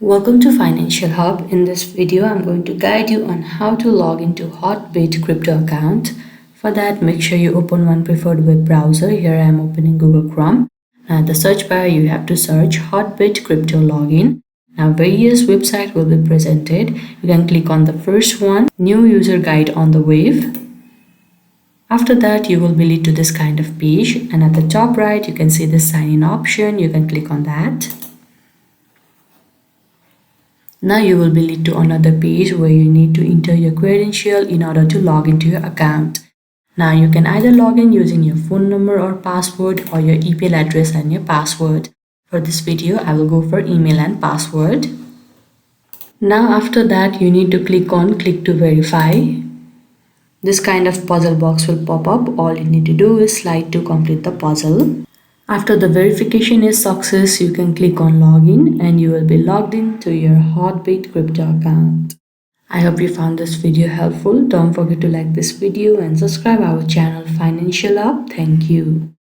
Welcome to Financial Hub. In this video, I'm going to guide you on how to log into Hotbit crypto account. For that, make sure you open one preferred web browser. Here I am opening Google Chrome. Now at the search bar, you have to search Hotbit crypto login. Now various websites will be presented. You can click on the first one, new user guide on the wave. After that, you will be led to this kind of page, and at the top right, you can see the sign in option. You can click on that. Now you will be led to another page where you need to enter your credential in order to log into your account. Now you can either log in using your phone number or password, or your email address and your password. For this video, I will go for email and password. Now after that, you need to click on click to verify. This kind of puzzle box will pop up. All you need to do is slide to complete the puzzle. After the verification is success, you can click on login and you will be logged in to your Hotbit crypto account. I hope you found this video helpful. Don't forget to like this video and subscribe our channel Financial Hub. Thank you.